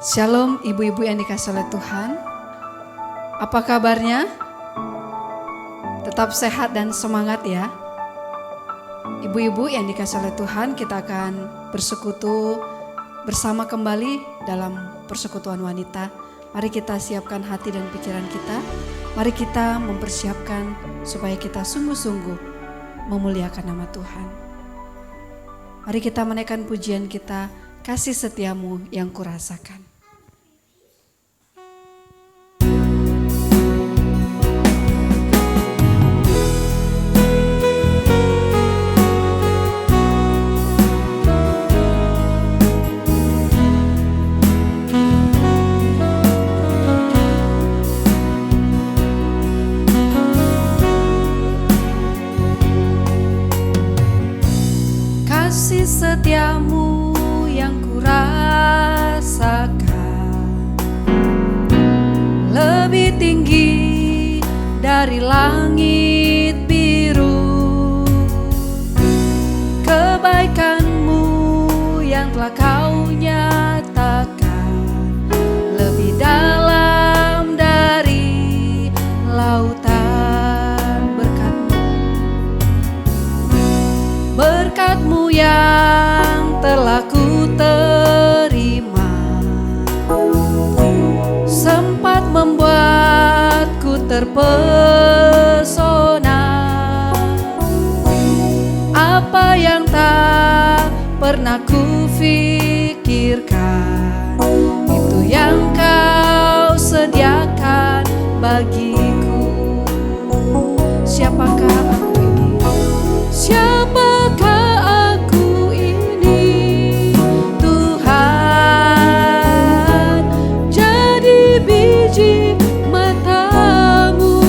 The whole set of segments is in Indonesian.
Shalom ibu-ibu yang dikasihi oleh Tuhan. Apa kabarnya? Tetap sehat dan semangat ya. Ibu-ibu yang dikasihi oleh Tuhan, kita akan bersekutu bersama kembali dalam persekutuan wanita. Mari kita siapkan hati dan pikiran kita. Mari kita mempersiapkan supaya kita sungguh-sungguh memuliakan nama Tuhan. Mari kita menaikkan pujian kita, kasih setiamu yang kurasakan. Kasih setiamu yang kurasakan lebih tinggi dari langit biru. Kebaikanmu yang telah kau nyatakan lebih dalam dari lautan. Berkat-Mu yang telah ku terima sempat membuatku terpesona. Apa yang tak pernah ku pikirkan, itu yang kau sediakan bagiku. Siapakah aku ini? Siapakah aku ini? Tuhan, jadi biji mata-Mu.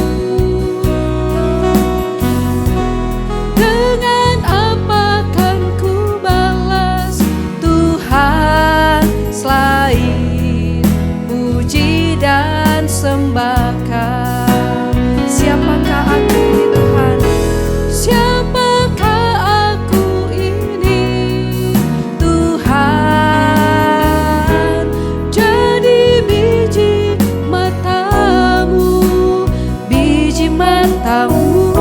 Dengan apa kan ku balas Tuhan selain puji dan sembahkan? Siapakah aku ini Tuhan? Siapakah aku ini? Tuhan, jadi biji mata-Mu, biji mata-Mu.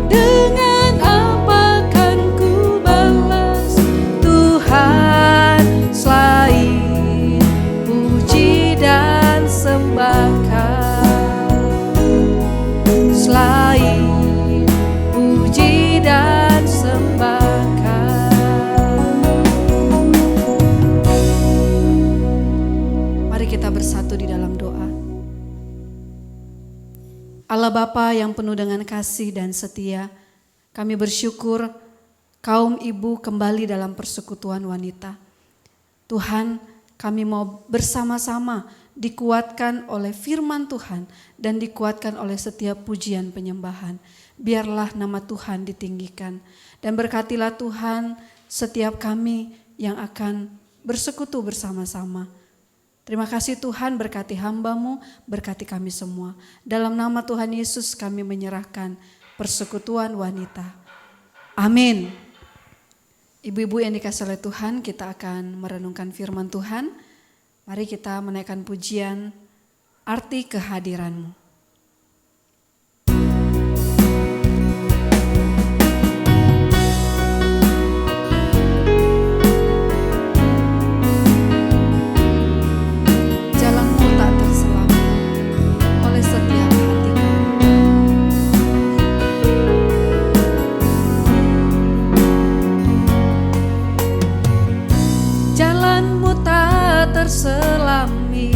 Dengan apa kan ku balas Tuhan selain puji dan sembahkan? Selain puji dan sembahkan. Mari kita bersatu di dalam doa. Allah Bapa yang penuh dengan kasih dan setia, kami bersyukur kaum ibu kembali dalam persekutuan wanita. Tuhan, kami mau bersama-sama dikuatkan oleh firman Tuhan dan dikuatkan oleh setiap pujian penyembahan. Biarlah nama Tuhan ditinggikan dan berkatilah Tuhan setiap kami yang akan bersekutu bersama-sama. Terima kasih Tuhan, berkati hamba-Mu, berkati kami semua. Dalam nama Tuhan Yesus kami menyerahkan persekutuan wanita. Amin. Ibu-ibu yang dikasihi oleh Tuhan, kita akan merenungkan firman Tuhan. Mari kita menaikkan pujian arti kehadiran-Mu. Jalanmu tak terselam oleh setiap hatiku. Jalanmu tak terselami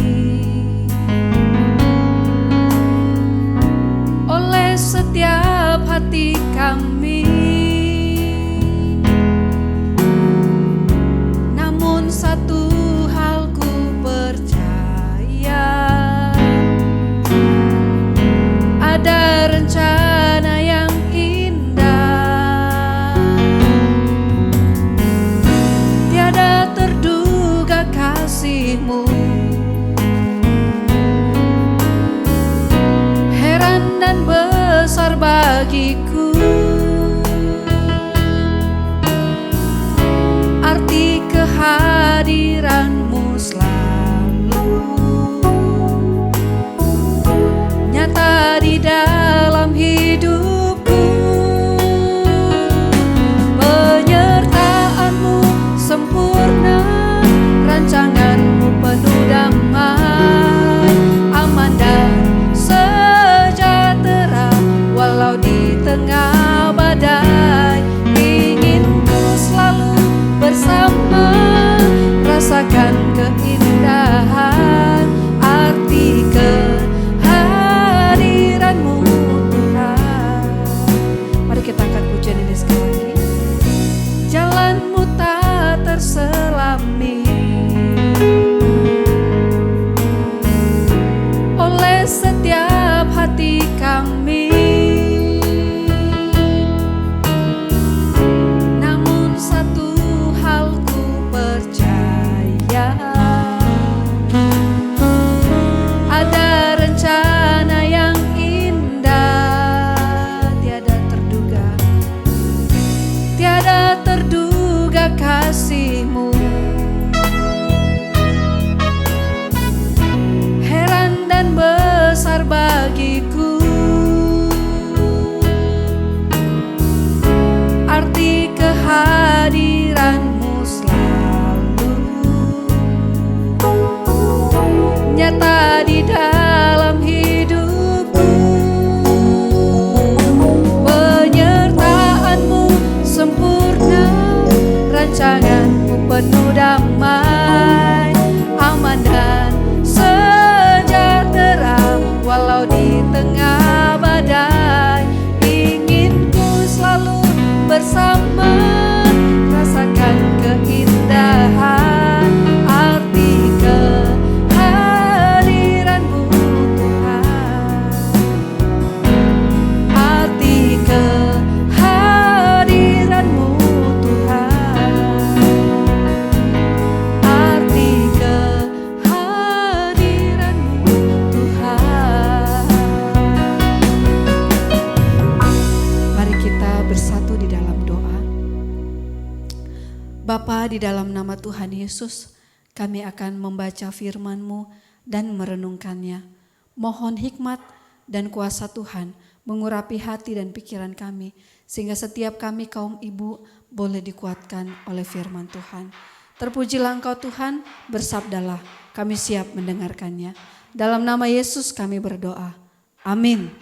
Bapa, di dalam nama Tuhan Yesus, kami akan membaca firman-Mu dan merenungkannya. Mohon hikmat dan kuasa Tuhan mengurapi hati dan pikiran kami, sehingga setiap kami kaum ibu boleh dikuatkan oleh firman Tuhan. Terpujilah Engkau Tuhan, bersabdalah, kami siap mendengarkannya. Dalam nama Yesus kami berdoa. Amin.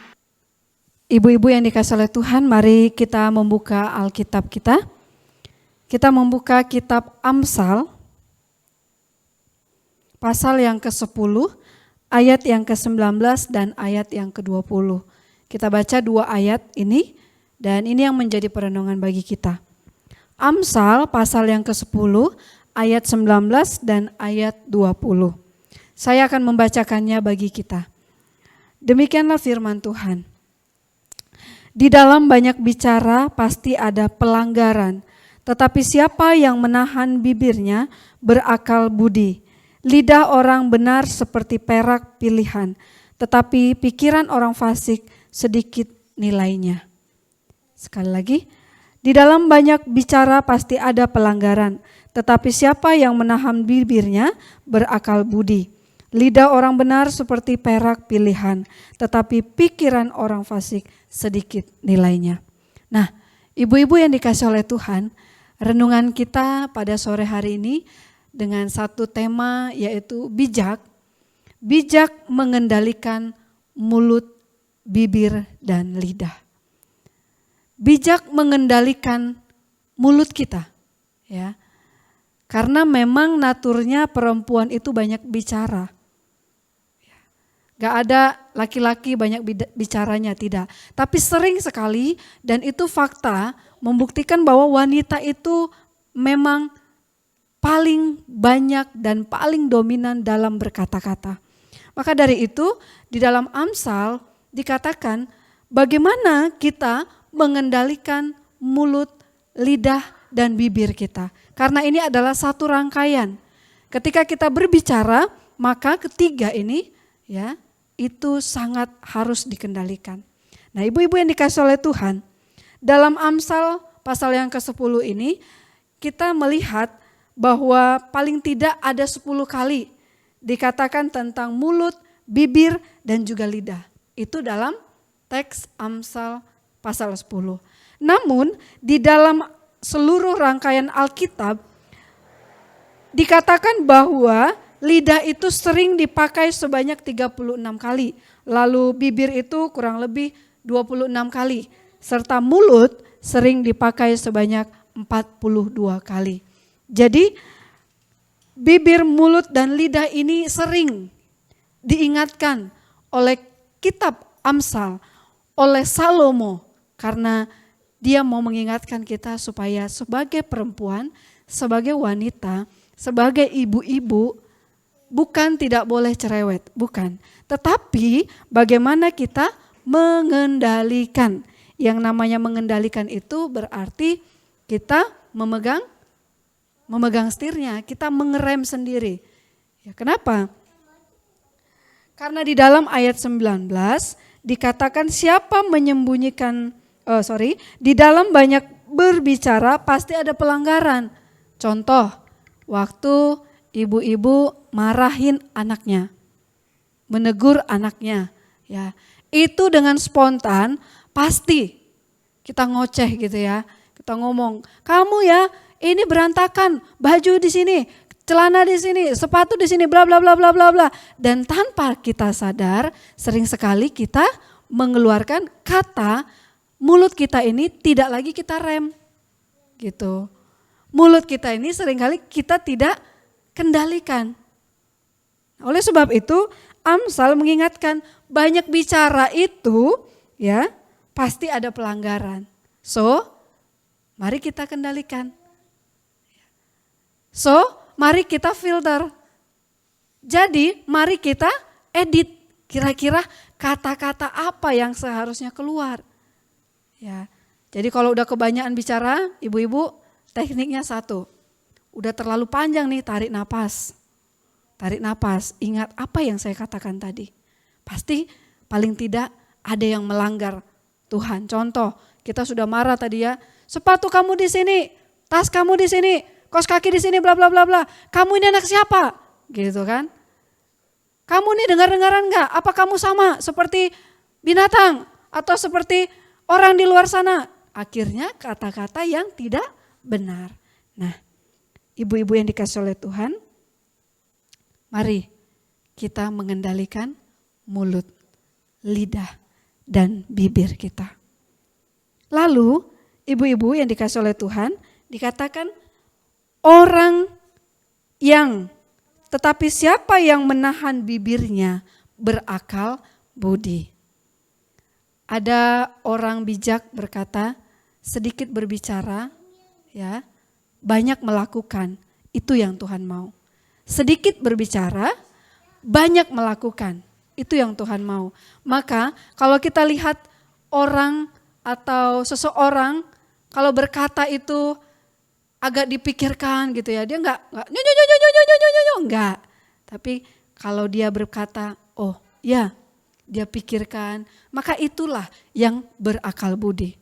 Ibu-ibu yang dikasihi oleh Tuhan, mari kita membuka Alkitab kita. Kita membuka kitab Amsal, pasal yang ke-10, ayat yang ke-19 dan ayat yang ke-20. Kita baca 2 ayat ini, dan ini yang menjadi perenungan bagi kita. Amsal pasal yang ke-10, ayat 19 dan ayat 20. Saya akan membacakannya bagi kita. Demikianlah firman Tuhan. Di dalam banyak bicara pasti ada pelanggaran, tetapi siapa yang menahan bibirnya berakal budi. Lidah orang benar seperti perak pilihan, tetapi pikiran orang fasik sedikit nilainya. Sekali lagi, di dalam banyak bicara pasti ada pelanggaran, tetapi siapa yang menahan bibirnya berakal budi. Lidah orang benar seperti perak pilihan, tetapi pikiran orang fasik sedikit nilainya. Nah, ibu-ibu yang dikasihi oleh Tuhan, renungan kita pada sore hari ini dengan satu tema yaitu bijak. Bijak mengendalikan mulut, bibir, dan lidah. Bijak mengendalikan mulut kita, ya. Karena memang naturnya perempuan itu banyak bicara. Gak ada laki-laki banyak bicaranya, tidak. Tapi sering sekali, dan itu fakta, membuktikan bahwa wanita itu memang paling banyak dan paling dominan dalam berkata-kata. Maka dari itu di dalam Amsal dikatakan bagaimana kita mengendalikan mulut, lidah, dan bibir kita. Karena ini adalah satu rangkaian. Ketika kita berbicara, maka ketiga ini ya itu sangat harus dikendalikan. Nah, ibu-ibu yang dikasihi oleh Tuhan, dalam Amsal pasal yang ke-10 ini kita melihat bahwa paling tidak ada 10 kali dikatakan tentang mulut, bibir, dan juga lidah. Itu dalam teks Amsal pasal 10. Namun di dalam seluruh rangkaian Alkitab dikatakan bahwa lidah itu sering dipakai sebanyak 36 kali. Lalu bibir itu kurang lebih 26 kali. Serta mulut sering dipakai sebanyak 42 kali. Jadi bibir, mulut, dan lidah ini sering diingatkan oleh kitab Amsal, oleh Salomo. Karena dia mau mengingatkan kita supaya sebagai perempuan, sebagai wanita, sebagai ibu-ibu, bukan tidak boleh cerewet, bukan. Tetapi bagaimana kita mengendalikan. Yang namanya mengendalikan itu berarti kita memegang setirnya, kita mengerem sendiri. Ya, kenapa? Karena di dalam ayat 19 dikatakan siapa menyembunyikan, di dalam banyak berbicara pasti ada pelanggaran. Contoh, waktu ibu-ibu marahin anaknya, menegur anaknya, ya itu dengan spontan pasti kita ngoceh gitu ya, kita ngomong, kamu ya ini berantakan, baju di sini, celana di sini, sepatu di sini, bla bla bla bla bla bla, dan tanpa kita sadar sering sekali kita mengeluarkan kata, mulut kita ini tidak lagi kita rem, gitu. Mulut kita ini seringkali kita tidak kendalikan. Oleh sebab itu Amsal mengingatkan banyak bicara itu ya pasti ada pelanggaran. So, mari kita kendalikan. So, mari kita filter. Jadi, mari kita edit kira-kira kata-kata apa yang seharusnya keluar. Ya. Jadi kalau udah kebanyakan bicara, ibu-ibu tekniknya satu. Udah terlalu panjang nih, tarik napas. Tarik napas, ingat apa yang saya katakan tadi. Pasti paling tidak ada yang melanggar Tuhan. Contoh, kita sudah marah tadi ya, sepatu kamu di sini, tas kamu di sini, Kos kaki di sini bla bla bla bla. Kamu ini anak siapa? Gitu kan. Kamu ini dengar-dengaran enggak? Apa kamu sama seperti binatang atau seperti orang di luar sana? Akhirnya kata-kata yang tidak benar. Nah, ibu-ibu yang dikasih oleh Tuhan, mari kita mengendalikan mulut, lidah, dan bibir kita. Lalu, ibu-ibu yang dikasih oleh Tuhan, dikatakan orang yang, tetapi siapa yang menahan bibirnya berakal budi. Ada orang bijak berkata, sedikit berbicara, ya, banyak melakukan, itu yang Tuhan mau. Sedikit berbicara, banyak melakukan, itu yang Tuhan mau. Maka kalau kita lihat orang atau seseorang, kalau berkata itu agak dipikirkan gitu ya, dia enggak. Tapi kalau dia berkata, oh ya, dia pikirkan, maka itulah yang berakal budi.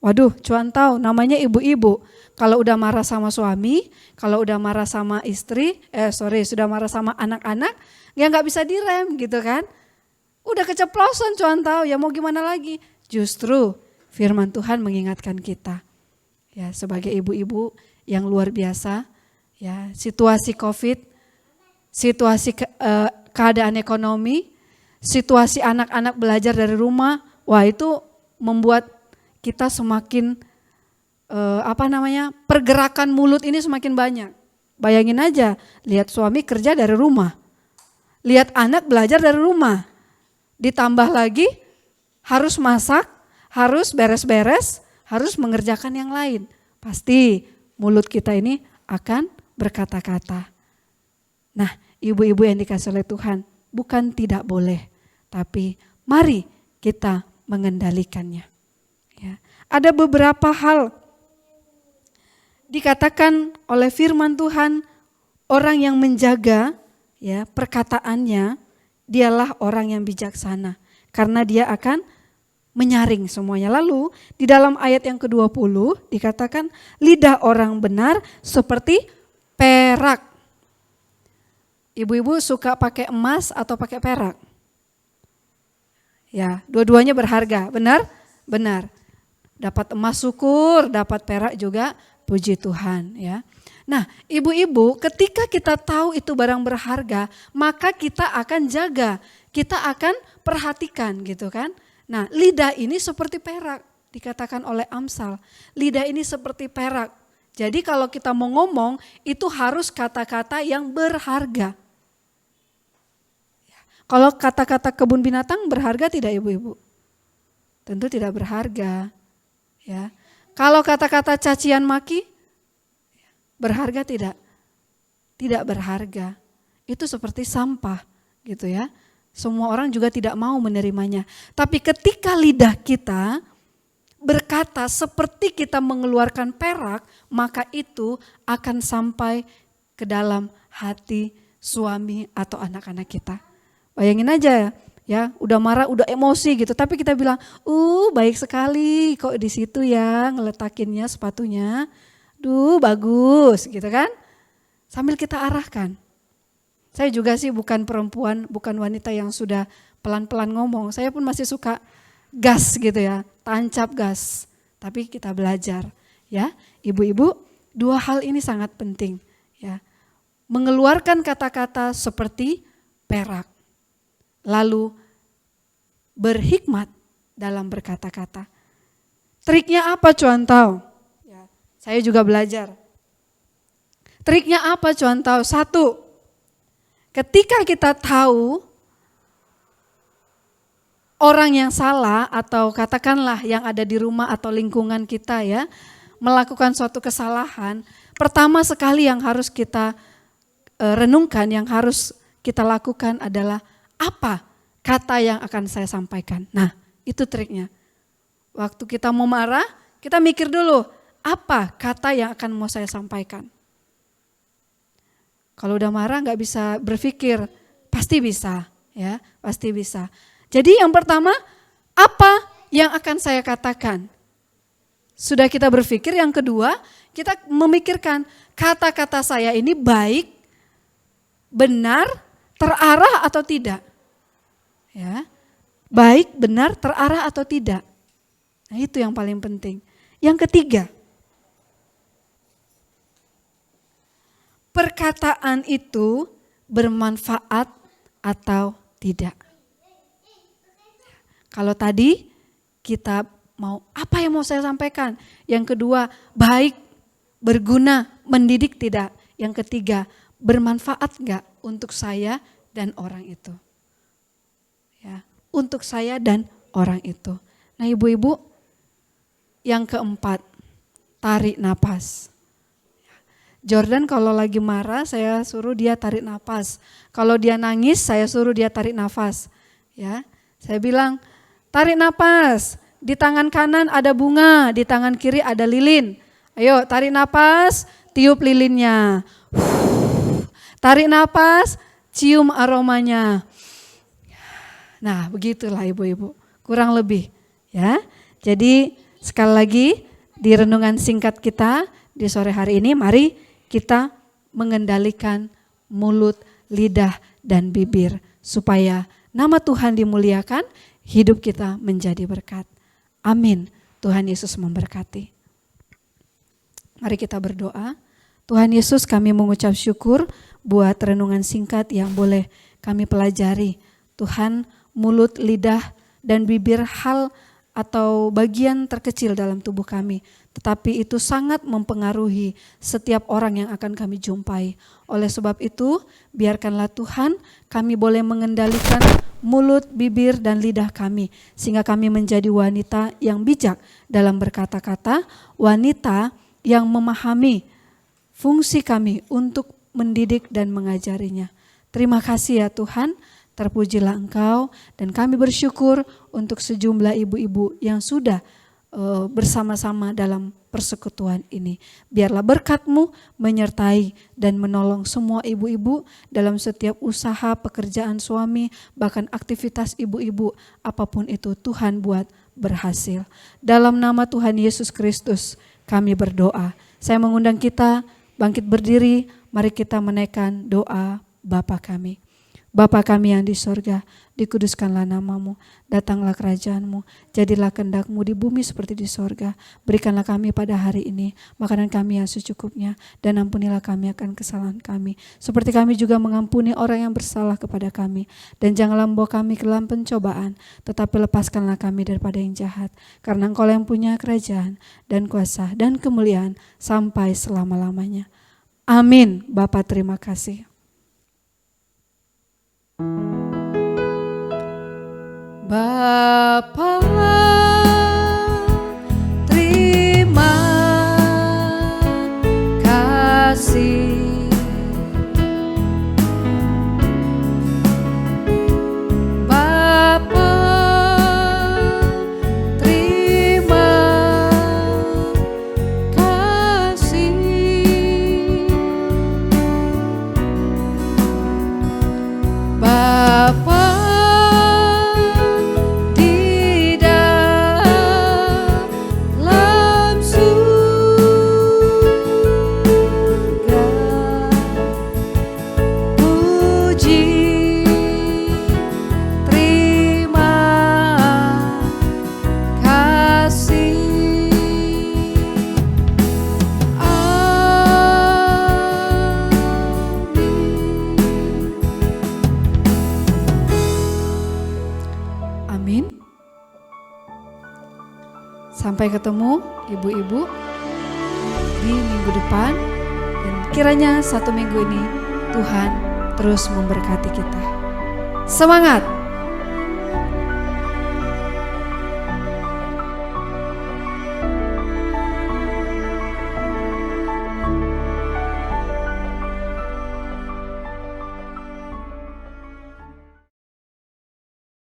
Waduh, cuan tahu namanya ibu-ibu. Kalau udah marah sama suami, kalau udah marah sama istri, sudah marah sama anak-anak, ya nggak bisa direm gitu kan. Udah keceplosan cuan tahu, ya mau gimana lagi. Justru firman Tuhan mengingatkan kita. Ya, sebagai ibu-ibu yang luar biasa, ya, situasi Covid, situasi keadaan ekonomi, situasi anak-anak belajar dari rumah, wah itu membuat kita semakin pergerakan mulut ini semakin banyak. Bayangin aja, lihat suami kerja dari rumah, lihat anak belajar dari rumah, ditambah lagi harus masak, harus beres-beres, harus mengerjakan yang lain. Pasti mulut kita ini akan berkata-kata. Nah, ibu-ibu yang dikasih oleh Tuhan, bukan tidak boleh, tapi mari kita mengendalikannya. Ya. Ada beberapa hal dikatakan oleh firman Tuhan, orang yang menjaga ya perkataannya, dialah orang yang bijaksana, karena dia akan menyaring semuanya. Lalu di dalam ayat yang ke-20 dikatakan lidah orang benar seperti perak. Ibu-ibu suka pakai emas atau pakai perak? Ya, dua-duanya berharga, benar? Benar. Dapat emas syukur, dapat perak juga puji Tuhan ya. Nah, ibu-ibu ketika kita tahu itu barang berharga, maka kita akan jaga, kita akan perhatikan gitu kan. Nah, lidah ini seperti perak, dikatakan oleh Amsal. Lidah ini seperti perak. Jadi kalau kita mau ngomong, itu harus kata-kata yang berharga. Kalau kata-kata kebun binatang berharga tidak ibu-ibu? Tentu tidak berharga. Ya. Kalau kata-kata cacian maki, berharga tidak? Tidak berharga. Itu seperti sampah gitu ya. Semua orang juga tidak mau menerimanya. Tapi ketika lidah kita berkata seperti kita mengeluarkan perak, maka itu akan sampai ke dalam hati suami atau anak-anak kita. Bayangin aja ya, udah marah, udah emosi gitu. Tapi kita bilang, baik sekali kok di situ ya ngeletakinnya sepatunya. Bagus gitu kan. Sambil kita arahkan. Saya juga sih bukan perempuan, bukan wanita yang sudah pelan-pelan ngomong. Saya pun masih suka gas gitu ya, tancap gas. Tapi kita belajar ya. Ibu-ibu, dua hal ini sangat penting ya. Mengeluarkan kata-kata seperti perak. Lalu berhikmat dalam berkata-kata. Triknya apa cuan tahu? Ya, saya juga belajar. Triknya apa cuan tahu? Satu, ketika kita tahu orang yang salah atau katakanlah yang ada di rumah atau lingkungan kita ya, melakukan suatu kesalahan, pertama sekali yang harus kita renungkan, yang harus kita lakukan adalah apa kata yang akan saya sampaikan. Nah, itu triknya. Waktu kita mau marah, kita mikir dulu, apa kata yang akan mau saya sampaikan. Kalau udah marah nggak bisa berpikir, pasti bisa, ya, pasti bisa. Jadi yang pertama, apa yang akan saya katakan? Sudah kita berpikir, yang kedua, kita memikirkan kata-kata saya ini baik, benar, terarah atau tidak? Ya. Baik, benar, terarah atau tidak? Nah, itu yang paling penting. Yang ketiga, perkataan itu bermanfaat atau tidak. Kalau tadi kita mau, apa yang mau saya sampaikan? Yang kedua, baik, berguna, mendidik tidak. Yang ketiga, bermanfaat enggak untuk saya dan orang itu. Ya, untuk saya dan orang itu. Nah, ibu-ibu, yang keempat, tarik napas. Jordan kalau lagi marah saya suruh dia tarik nafas. Kalau dia nangis saya suruh dia tarik nafas. Ya, saya bilang tarik nafas. Di tangan kanan ada bunga, di tangan kiri ada lilin. Ayo tarik nafas, tiup lilinnya. Tarik nafas, cium aromanya. Nah, begitulah ibu-ibu, kurang lebih ya. Jadi sekali lagi di renungan singkat kita di sore hari ini, mari kita mengendalikan mulut, lidah, dan bibir supaya nama Tuhan dimuliakan, hidup kita menjadi berkat. Amin. Tuhan Yesus memberkati. Mari kita berdoa. Tuhan Yesus, kami mengucap syukur buat renungan singkat yang boleh kami pelajari. Tuhan, mulut, lidah, dan bibir hal atau bagian terkecil dalam tubuh kami, tetapi itu sangat mempengaruhi setiap orang yang akan kami jumpai. Oleh sebab itu, biarkanlah Tuhan kami boleh mengendalikan mulut, bibir, dan lidah kami, sehingga kami menjadi wanita yang bijak dalam berkata-kata, wanita yang memahami fungsi kami untuk mendidik dan mengajarinya. Terima kasih ya Tuhan. Terpujilah Engkau dan kami bersyukur untuk sejumlah ibu-ibu yang sudah bersama-sama dalam persekutuan ini. Biarlah berkat-Mu menyertai dan menolong semua ibu-ibu dalam setiap usaha, pekerjaan suami, bahkan aktivitas ibu-ibu, apapun itu Tuhan buat berhasil. Dalam nama Tuhan Yesus Kristus kami berdoa. Saya mengundang kita bangkit berdiri, mari kita menaikkan doa Bapa kami. Bapa kami yang di sorga, dikuduskanlah namamu, datanglah kerajaan-Mu, jadilah kehendak-Mu di bumi seperti di sorga. Berikanlah kami pada hari ini makanan kami yang secukupnya, dan ampunilah kami akan kesalahan kami, seperti kami juga mengampuni orang yang bersalah kepada kami. Dan janganlah membawa kami ke dalam pencobaan, tetapi lepaskanlah kami daripada yang jahat, karena Engkau yang punya kerajaan dan kuasa dan kemuliaan sampai selama-lamanya. Amin. Bapa terima kasih. Bapa terima kasih, Bapa terima kasih, Bapa sampai ketemu ibu-ibu di minggu depan, dan kiranya 1 minggu ini Tuhan terus memberkati kita. Semangat!